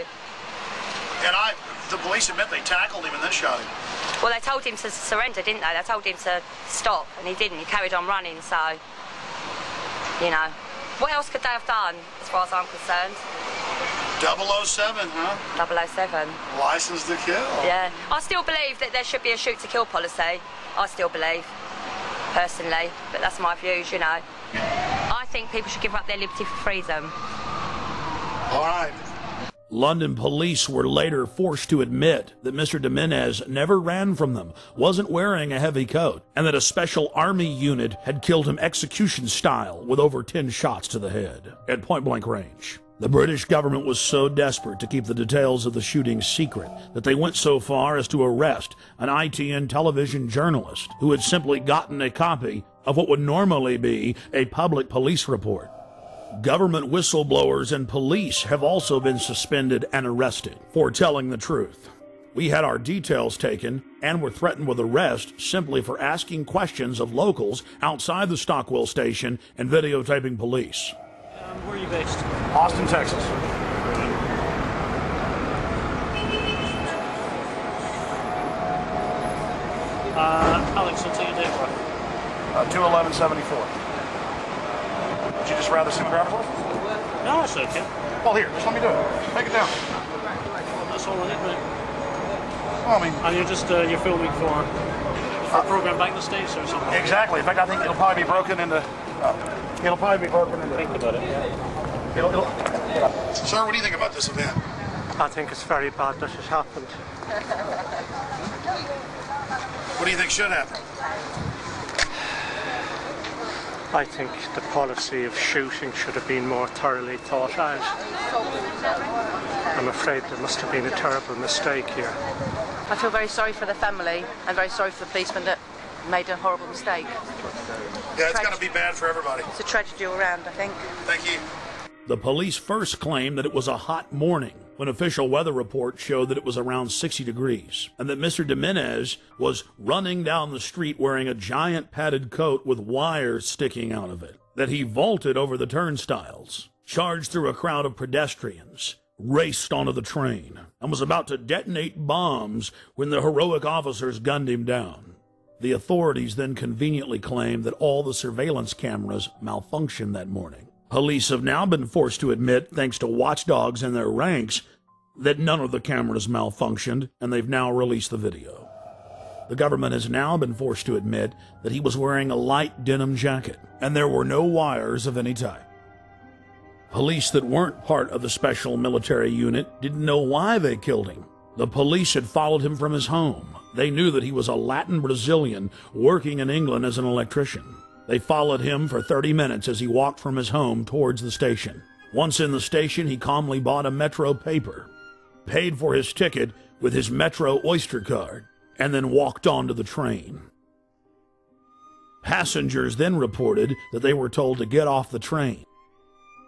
And the police admit they tackled him and then shot him. Well, they told him to surrender, didn't they? They told him to stop, and he didn't. He carried on running, so, you know. What else could they have done, as far as I'm concerned? 007, huh? 007. License to kill. Yeah. I still believe that there should be a shoot-to-kill policy. I still believe, personally. But that's my views, you know. I think people should give up their liberty for freedom. All right. London police were later forced to admit that Mr. Jimenez never ran from them, wasn't wearing a heavy coat, and that a special army unit had killed him execution style with over 10 shots to the head at point-blank range. The British government was so desperate to keep the details of the shooting secret that they went so far as to arrest an ITN television journalist who had simply gotten a copy of what would normally be a public police report. Government whistleblowers and police have also been suspended and arrested for telling the truth. We had our details taken and were threatened with arrest simply for asking questions of locals outside the Stockwell station and videotaping police. Where are you based? Austin, Texas. Alex, I'll take your date for 2/11/74. Would you just rather see my driver's license? No, that's okay. Well, here, just let me do it. Take it down. That's all I need, mate. Well, I mean... And you're just, you're filming for a program back in the States or something? Exactly. In fact, I think it'll probably be broken into... Think about it, yeah. Sir, what do you think about this event? I think it's very bad that it happened. What do you think should happen? I think the policy of shooting should have been more thoroughly thought out. I'm afraid there must have been a terrible mistake here. I feel very sorry for the family and very sorry for the policeman that made a horrible mistake. Yeah, it's going to be bad for everybody. It's a tragedy all around, I think. Thank you. The police first claimed that it was a hot morning when official weather reports showed that it was around 60 degrees and that Mr. Jimenez was running down the street wearing a giant padded coat with wires sticking out of it, that he vaulted over the turnstiles, charged through a crowd of pedestrians, raced onto the train, and was about to detonate bombs when the heroic officers gunned him down. The authorities then conveniently claimed that all the surveillance cameras malfunctioned that morning. Police have now been forced to admit, thanks to watchdogs in their ranks, that none of the cameras malfunctioned, and they've now released the video. The government has now been forced to admit that he was wearing a light denim jacket, and there were no wires of any type. Police that weren't part of the special military unit didn't know why they killed him. The police had followed him from his home. They knew that he was a Latin Brazilian working in England as an electrician. They followed him for 30 minutes as he walked from his home towards the station. Once in the station, he calmly bought a Metro paper, paid for his ticket with his Metro Oyster card, and then walked onto the train. Passengers then reported that they were told to get off the train.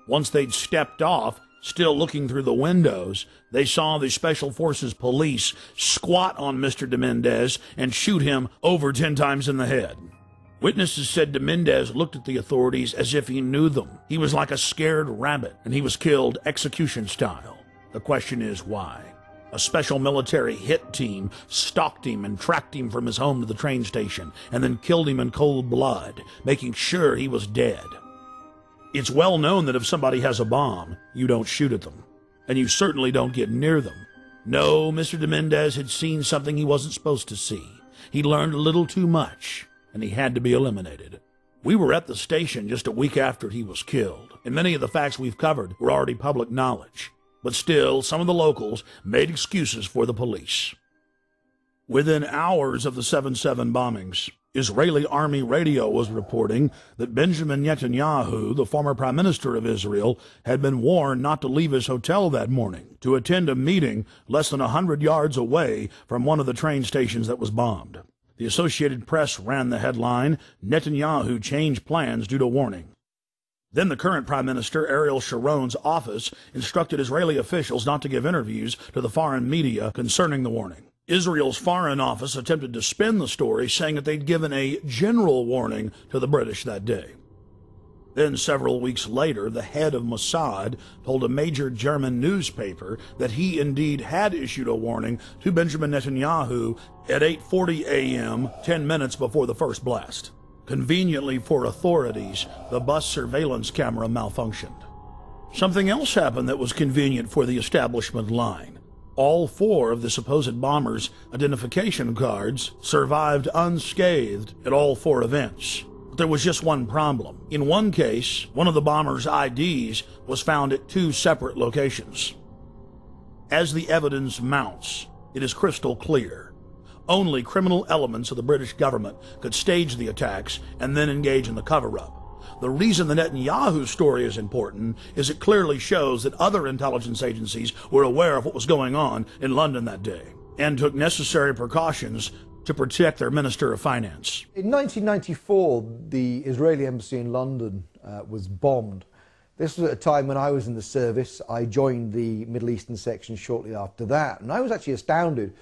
Once they'd stepped off, still looking through the windows, they saw the Special Forces police squat on Mr. Jimenez and shoot him over 10 times in the head. Witnesses said Jimenez looked at the authorities as if he knew them. He was like a scared rabbit, and he was killed execution style. The question is why? A special military hit team stalked him and tracked him from his home to the train station, and then killed him in cold blood, making sure he was dead. It's well known that if somebody has a bomb, you don't shoot at them, and you certainly don't get near them. No, Mr. Jimenez had seen something he wasn't supposed to see. He learned a little too much, and he had to be eliminated. We were at the station just a week after he was killed, and many of the facts we've covered were already public knowledge. But still, some of the locals made excuses for the police. Within hours of the 7/7 bombings, Israeli army radio was reporting that Benjamin Netanyahu, the former prime minister of Israel, had been warned not to leave his hotel that morning to attend a meeting less than 100 yards away from one of the train stations that was bombed. The Associated Press ran the headline, "Netanyahu changed plans due to warning." Then the current Prime Minister, Ariel Sharon's office, instructed Israeli officials not to give interviews to the foreign media concerning the warning. Israel's Foreign Office attempted to spin the story, saying that they'd given a general warning to the British that day. Then, several weeks later, the head of Mossad told a major German newspaper that he indeed had issued a warning to Benjamin Netanyahu at 8:40 a.m., 10 minutes before the first blast. Conveniently for authorities, the bus surveillance camera malfunctioned. Something else happened that was convenient for the establishment line. All 4 of the supposed bombers' identification cards survived unscathed at all 4 events. But there was just one problem. In one case, one of the bombers' IDs was found at 2 separate locations. As the evidence mounts, it is crystal clear. Only criminal elements of the British government could stage the attacks and then engage in the cover-up. The reason the Netanyahu story is important is it clearly shows that other intelligence agencies were aware of what was going on in London that day and took necessary precautions to protect their Minister of Finance. In 1994, the Israeli embassy in London was bombed. This was at a time when I was in the service. I joined the Middle Eastern section shortly after that, and I was actually astounded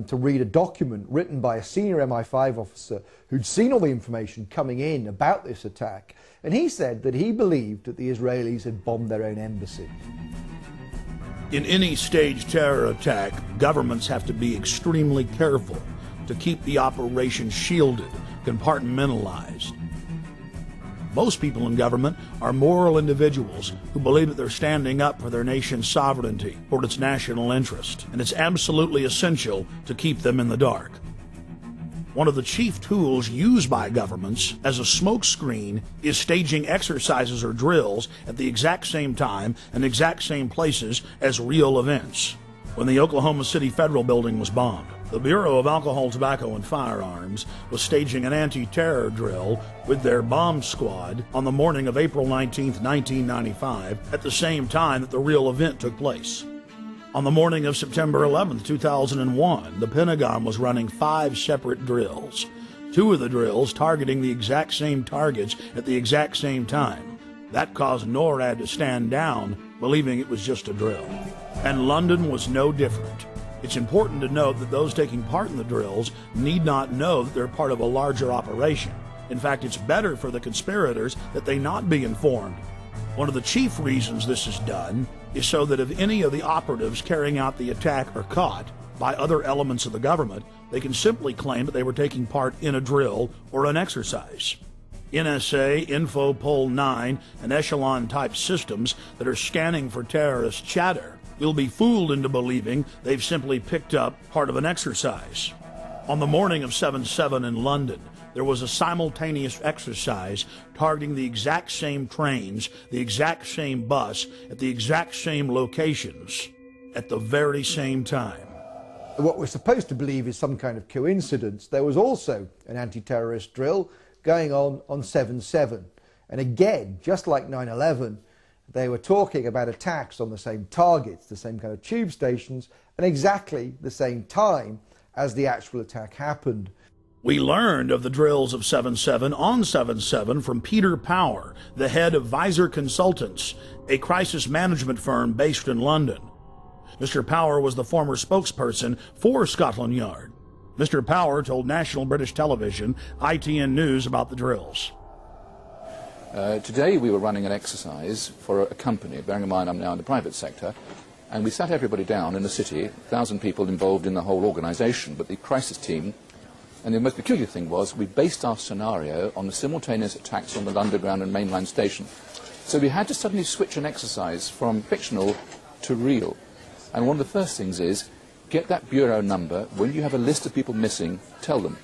to read a document written by a senior MI5 officer who'd seen all the information coming in about this attack, and he said that he believed that the Israelis had bombed their own embassy. In any staged terror attack, governments have to be extremely careful to keep the operation shielded, compartmentalized. Most people in government are moral individuals who believe that they're standing up for their nation's sovereignty, for its national interest, and it's absolutely essential to keep them in the dark. One of the chief tools used by governments as a smokescreen is staging exercises or drills at the exact same time and exact same places as real events. When the Oklahoma City Federal Building was bombed, the Bureau of Alcohol, Tobacco, and Firearms was staging an anti-terror drill with their bomb squad on the morning of April 19, 1995, at the same time that the real event took place. On the morning of September 11, 2001, the Pentagon was running 5 separate drills, 2 of the drills targeting the exact same targets at the exact same time. That caused NORAD to stand down, believing it was just a drill. And London was no different. It's important to note that those taking part in the drills need not know that they're part of a larger operation. In fact, it's better for the conspirators that they not be informed. One of the chief reasons this is done is so that if any of the operatives carrying out the attack are caught by other elements of the government, they can simply claim that they were taking part in a drill or an exercise. NSA, Infopol 9, and Echelon-type systems that are scanning for terrorist chatter will be fooled into believing they've simply picked up part of an exercise. On the morning of 7/7 in London, there was a simultaneous exercise targeting the exact same trains, the exact same bus, at the exact same locations, at the very same time. What we're supposed to believe is some kind of coincidence. There was also an anti-terrorist drill going on 7/7. And again, just like 9/11, they were talking about attacks on the same targets, the same kind of tube stations, and exactly the same time as the actual attack happened. We learned of the drills of 7/7 on 7/7 from Peter Power, the head of Visor Consultants, a crisis management firm based in London. Mr. Power was the former spokesperson for Scotland Yard. Mr. Power told National British Television, ITN News, about the drills. Today we were running an exercise for a company, bearing in mind I'm now in the private sector, and we sat everybody down in the city, 1,000 people involved in the whole organisation, but the crisis team, and the most peculiar thing was we based our scenario on the simultaneous attacks on the Underground and mainline station. So we had to suddenly switch an exercise from fictional to real. And one of the first things is, get that bureau number. When you have a list of people missing, tell them.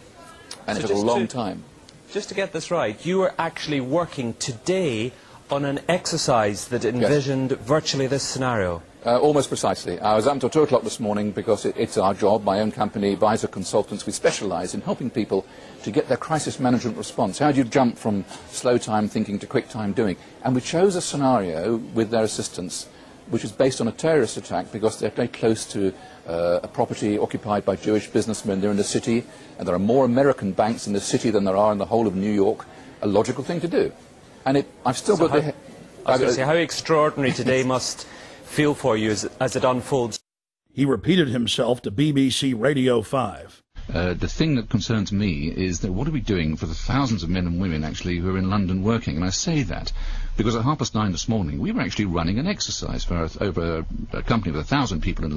And so it took a long time. Just to get this right, you were actually working today on an exercise that envisioned virtually this scenario? Almost precisely. I was up until 2 o'clock this morning because it's our job, my own company, Visor Consultants. We specialise in helping people to get their crisis management response. How do you jump from slow time thinking to quick time doing? And we chose a scenario with their assistance which is based on a terrorist attack because they're very close to a property occupied by Jewish businessmen. They're in the city, and there are more American banks in the city than there are in the whole of New York. A logical thing to do. And I've still got the... I was going to say, how extraordinary today must feel for you as it unfolds. He repeated himself to BBC Radio 5. The thing that concerns me is that what are we doing for the thousands of men and women actually who are in London working? And I say that because at 9:30 this morning we were actually running an exercise for over a company with 1,000 people in